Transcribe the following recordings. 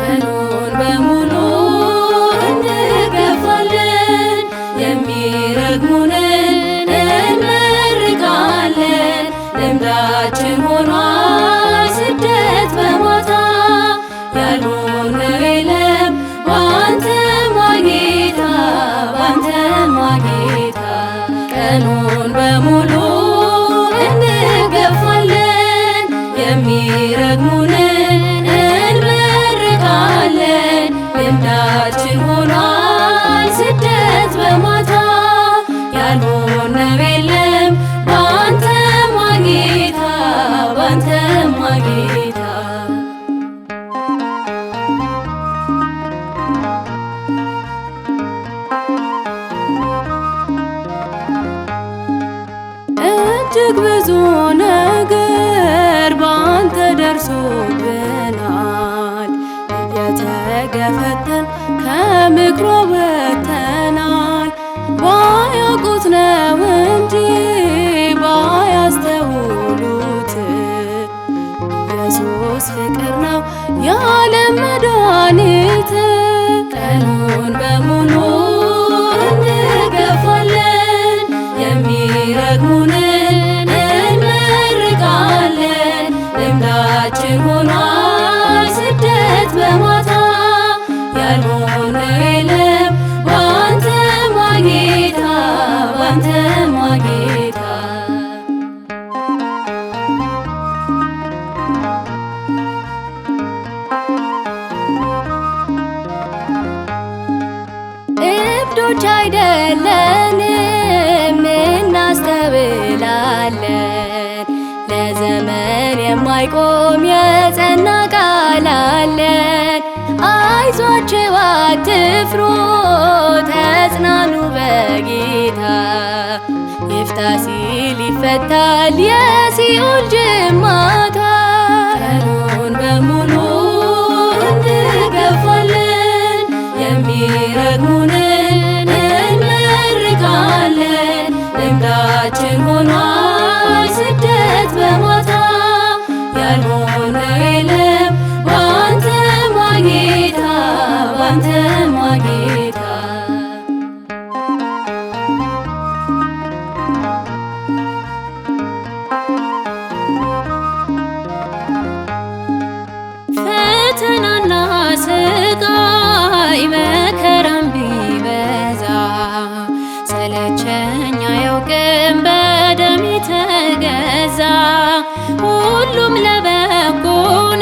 ቀኑን በሙሉ እንገፋለን፣ የሚረግሙንን እንመርቃለን። ልምዳችን ሆኗል ስደት በማታ ያልሆነው የለም ባንተማ ጌታ፣ ባንተማ ጌታ። ቀኑን በሙሉ እንገፋለን፣ የሚረግሙንን እንመርቃለን። ልምዳችን ሆኗል ስደት በማታ ያልሆነው የለም ባንተማ ጌታ፣ ባንተማ ጌታ። እጅግ ብዙ ነገር ባንተ ደርሶብናል፣ እየተገፈተን ከምክሮ ወጥተናል። ባያውቁት ነው እንጂ ባያስተውሉት ኢየሱስ ፍቅር ነው የዓለም መድኃኒት። ቀኑን በሙሉ እንገፋለን፣ የሚረግሙንን እንመርቃለን። ልምዳችን ሆኗል ስደት በማታ ያልሆነው የለም ባንተማ ጌታ፣ ባንተማ ጌታ። እብዶች አይደለንም እናስተውላለን፣ ለዘመን የማይቆም የጸና ቃል አለን። አይዟችሁ አትፍሩ ተጽናኑ በጌታ፣ ይፍታ ሲል ይፈታል የሲኦል ጅማታ። ቀኑን በሙሉ እንገፋለን፣ የሚረግሙንን እንመርቃለን። ልምዳችን ሆኗል ስደት በማታ ያልሆነው የለም ባንተማ ጌታ፣ ባንተማ ጌታ። ፈተናና ስቃይ መከራም ቢበዛ ሰለቸኝ አያውቅም በደም የተገዛ። ሁሉም ለበጎ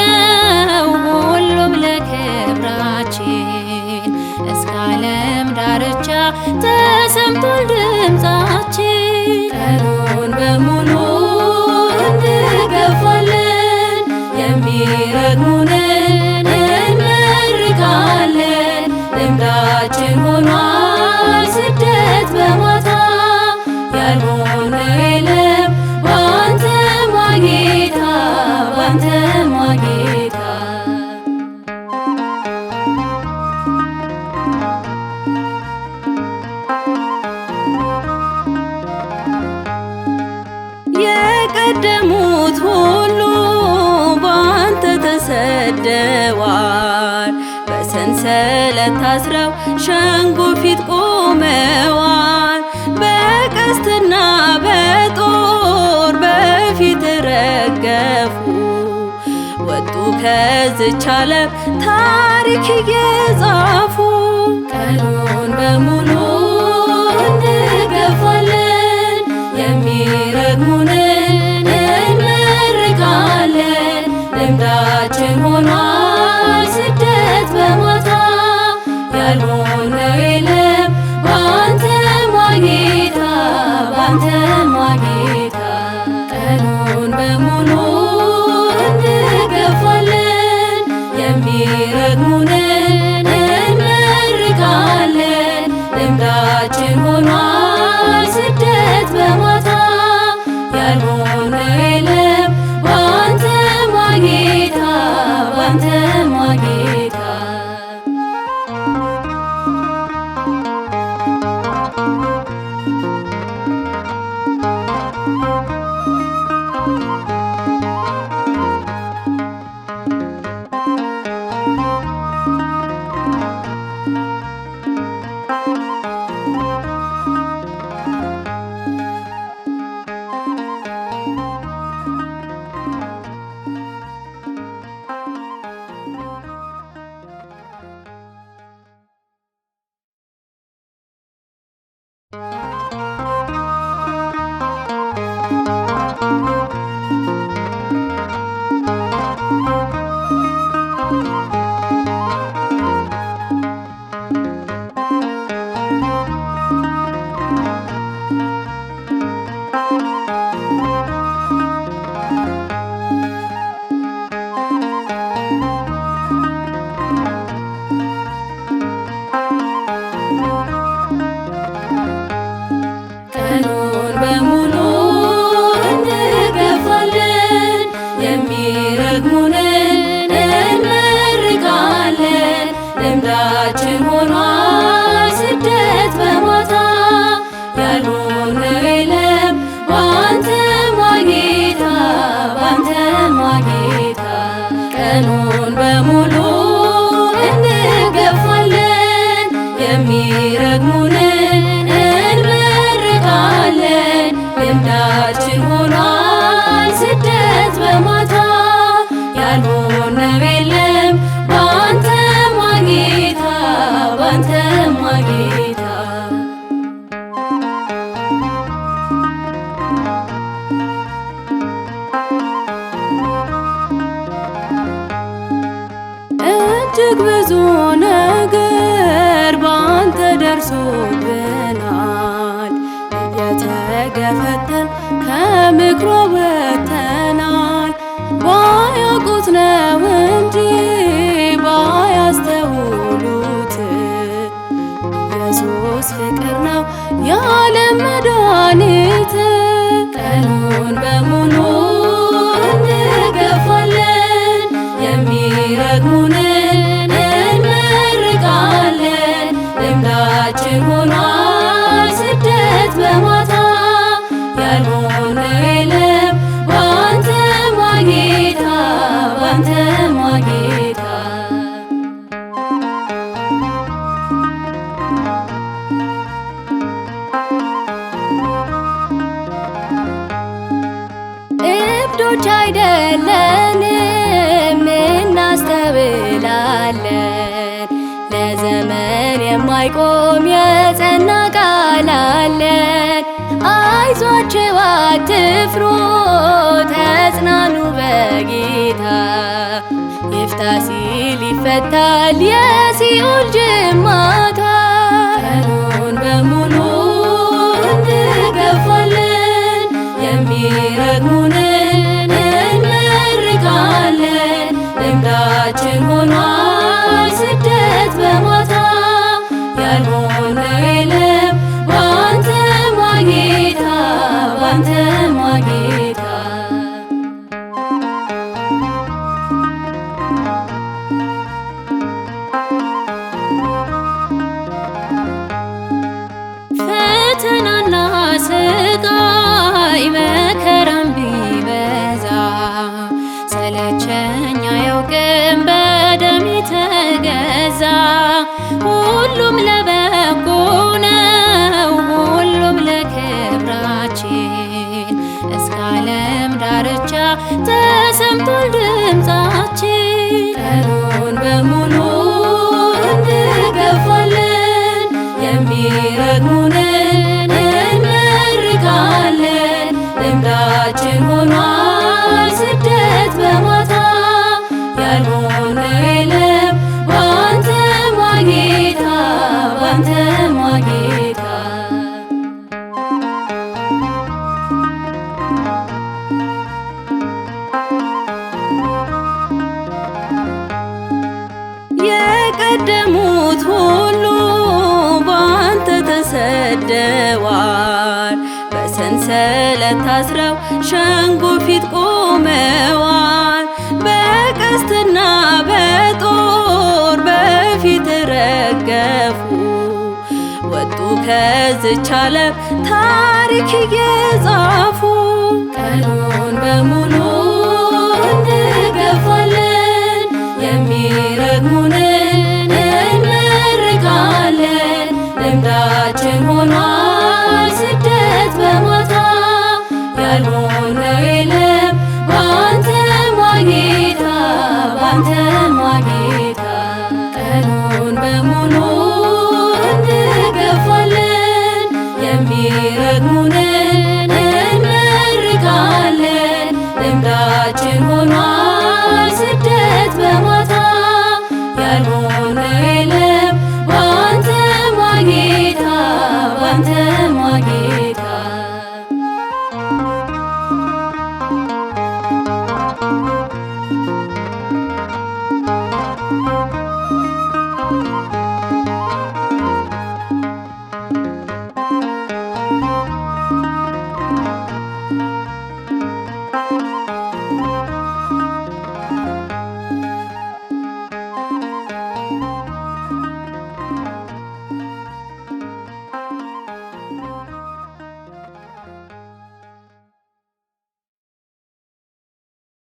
ነው፣ ሁሉም ለክብራችን። እስከ ዓለም ዳርቻ ተሰምቷል ድምፃችን። ቀኑን በሙሉ እንገፋለን፣ የሚረግሙንን እንመርቃለን። ልምዳችን ሆኗል ስደት በማታ ያልሆነው የለም ባንተማ ጌታ፣ ባንተማ ጌታ። የቀደሙት ሁሉ ባንተ ተሰደዋል፣ በሰንሰለት ታስረው ሸንጎ ፊት ቆመዋል። በቀስትና በጦር በፊት ረገፉ፣ ወጡ ከዝች ዓለም ታሪክ እየጻፉ። ቀኑን በሙሉ እንገፋለን፣ የሚረግሙንን እንመርቃለን። ልምዳችን ሆኗል ስደት በማታ ያልሆነው የለም ባንተማ ጌታ፣ ባንተማ ጌታ። ቀኑን በሙሉ እንገፋለን፣ የሚረግሙንን እንመርቃለን። ልምዳችን ሆኗል ስደት በማታ ያልሆነው የለም ባንተማ ጌታ፣ ባንተ ቀኑን በሙሉ እንገፋለን፣ የሚረግሙንን እንመርቃለን። ልምዳችን ሆኗል ስደት በማታ ያልሆነው የለም ባንተማ ጌታ፣ ባንተማ ጌታ። እጅግ ብዙ ነገር ባንተ ደርሶብናል፣ እየተገፈተን ከምክሮ ወጥተናል። ባያውቁት ነው እንጂ ባያስተውሉት ኢየሱስ ፍቅር ነው የዓለም መድኃኒት። ቀኑን በሙሉ እንገፋለን፣ የሚረግሙንን እንመርቃለን። ልምዳችን ሆኗል ስደት በማታ ያልሆነው የለም ባንተማ ጌታ፣ ባንተማ ጌታ። እብዶች አይደለንም እናስተውላለን፣ ለዘመን የማይቆም የጸና ቃል አለን። አይዟችሁ አትፍሩ ተጽናኑ በጌታ፣ ይፍታ ሲል ይፈታል የሲኦል ጅማታ። ቀኑን በሙሉ እንገፋለን፣ የሚረግሙንን እንመርቃለን። ልምዳችን ሆኗል ስደት በማታ ያልሆነው የለም ባንተማ ጌታ፣ ባንተማ ጌታ። ፈተናና ስቃይ መከራም ቢበዛ ሰለቸኝ አያውቅም በደም የተገዛ። ሁሉም ለበጎ ነው ሁሉም ለክብራችን፣ እስከ ዓለም ዳርቻ ተሰምቷል ድምፃችን። ቀኑን በሙሉ እንገፋለን፣ የሚረግሙንን እንመርቃለን። ልምዳችን ሆኗል ስደት በማታ ያልሆነው የለም ባንተማ ጌታ፣ ባንተማ ጌታ። የቀደሙት ሁሉ ባንተ ተሰደዋል፣ በሰንሰለት ታስረው ሸንጎ ፊት ቆመዋል። በቀስትና በጦር በፊት ረገፉ፣ ወጡ ከዝች ዓለም ታሪክ እየጻፉ። ቀኑን በሙሉ እንገፋለን፣ የሚረግሙንን እንመርቃለን። ልምዳችን ሆኗል ስደት በማታ ያልሆነው የለም ባንተማ ጌታ፣ ባንተማ ጌታ። ቀኑን በሙሉ እንገፋለን፣ የሚረግሙንን እንመርቃለን። ልምዳችን ሆኗል